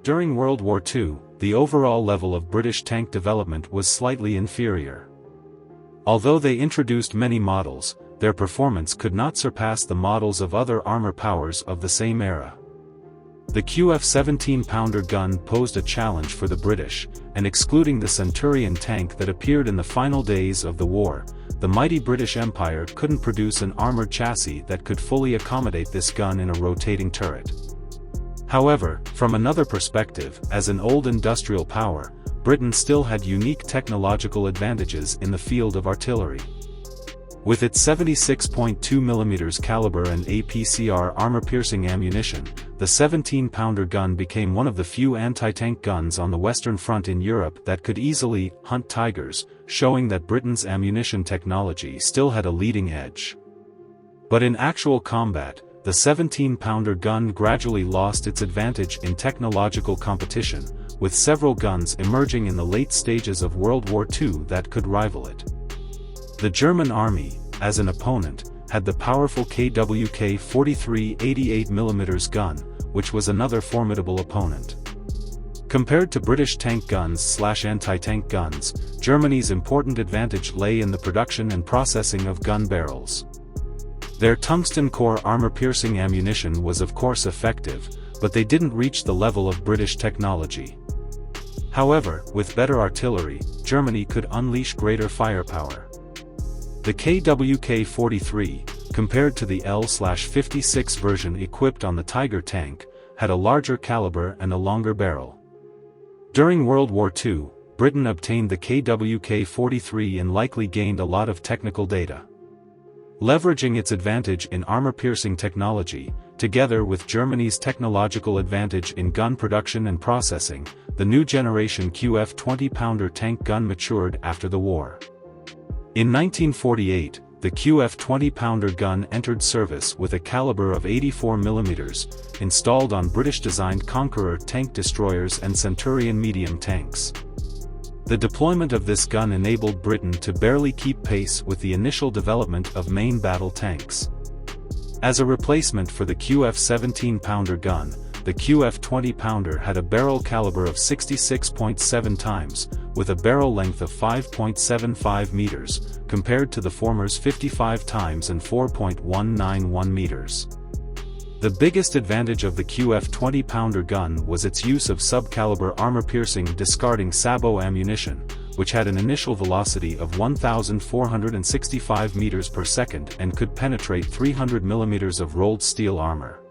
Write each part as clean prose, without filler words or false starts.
During World War II, the overall level of British tank development was slightly inferior. Although they introduced many models, their performance could not surpass the models of other armor powers of the same era. The QF 17-pounder gun posed a challenge for the British, and excluding the Centurion tank that appeared in the final days of the war, the mighty British Empire couldn't produce an armored chassis that could fully accommodate this gun in a rotating turret. However, from another perspective, as an old industrial power, Britain still had unique technological advantages in the field of artillery. With its 76.2mm caliber and APCR armor-piercing ammunition, the 17-pounder gun became one of the few anti-tank guns on the Western Front in Europe that could easily hunt Tigers, showing that Britain's ammunition technology still had a leading edge. But in actual combat, the 17-pounder gun gradually lost its advantage in technological competition, with several guns emerging in the late stages of World War II that could rival it. The German army, as an opponent, had the powerful KWK-43 88mm gun, which was another formidable opponent. Compared to British tank guns/anti-tank guns, Germany's important advantage lay in the production and processing of gun barrels. Their tungsten core armor-piercing ammunition was of course effective, but they didn't reach the level of British technology. However, with better artillery, Germany could unleash greater firepower. The KWK-43, compared to the L/56 version equipped on the Tiger tank, had a larger caliber and a longer barrel. During World War II, Britain obtained the KWK-43 and likely gained a lot of technical data. Leveraging its advantage in armor-piercing technology, together with Germany's technological advantage in gun production and processing, the new generation QF 20-pounder tank gun matured after the war. In 1948, the QF 20-pounder gun entered service with a caliber of 84mm, installed on British-designed Conqueror tank destroyers and Centurion medium tanks. The deployment of this gun enabled Britain to barely keep pace with the initial development of main battle tanks. As a replacement for the QF 17-pounder gun, the QF 20-pounder had a barrel caliber of 66.7 times, with a barrel length of 5.75 meters, compared to the former's 55 times and 4.191 meters. The biggest advantage of the QF 20-pounder gun was its use of sub-caliber armor-piercing discarding sabot ammunition, which had an initial velocity of 1,465 meters per second and could penetrate 300 millimeters of rolled steel armor.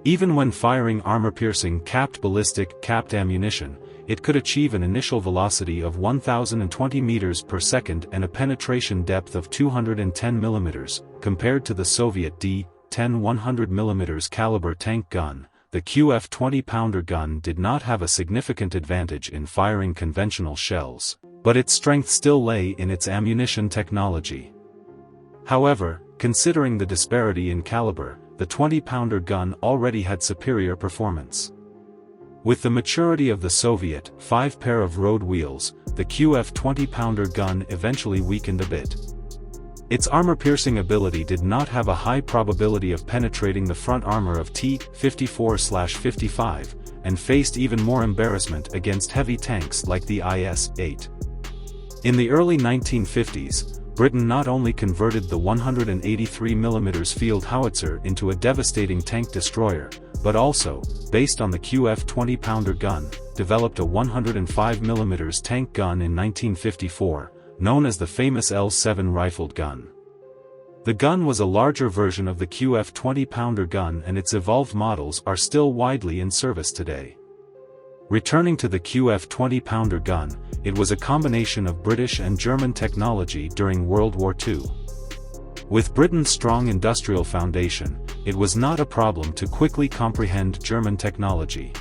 Even when firing armor-piercing capped ballistic capped ammunition, it could achieve an initial velocity of 1,020 meters per second and a penetration depth of 210 millimeters, compared to the Soviet D-10 100mm caliber tank gun. The QF 20-pounder gun did not have a significant advantage in firing conventional shells, but its strength still lay in its ammunition technology. However, considering the disparity in caliber, the 20-pounder gun already had superior performance. With the maturity of the Soviet 5 pair of road wheels, the QF 20-pounder gun eventually weakened a bit. Its armor-piercing ability did not have a high probability of penetrating the front armor of T-54/55, and faced even more embarrassment against heavy tanks like the IS-8. In the early 1950s, Britain not only converted the 183mm field howitzer into a devastating tank destroyer, but also, based on the QF 20-pounder gun, developed a 105mm tank gun in 1954, known as the famous L7 rifled gun. The gun was a larger version of the QF 20-pounder gun, and its evolved models are still widely in service today. Returning to the QF 20-pounder gun, it was a combination of British and German technology during World War II. With Britain's strong industrial foundation, it was not a problem to quickly comprehend German technology.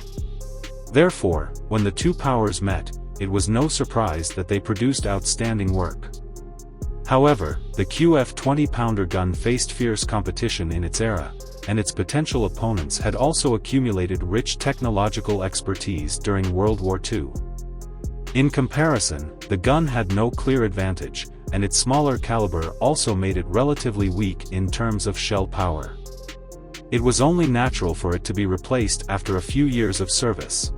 Therefore, when the two powers met, it was no surprise that they produced outstanding work. However, the QF 20-pounder gun faced fierce competition in its era, and its potential opponents had also accumulated rich technological expertise during World War II. In comparison, the gun had no clear advantage, and its smaller caliber also made it relatively weak in terms of shell power. It was only natural for it to be replaced after a few years of service.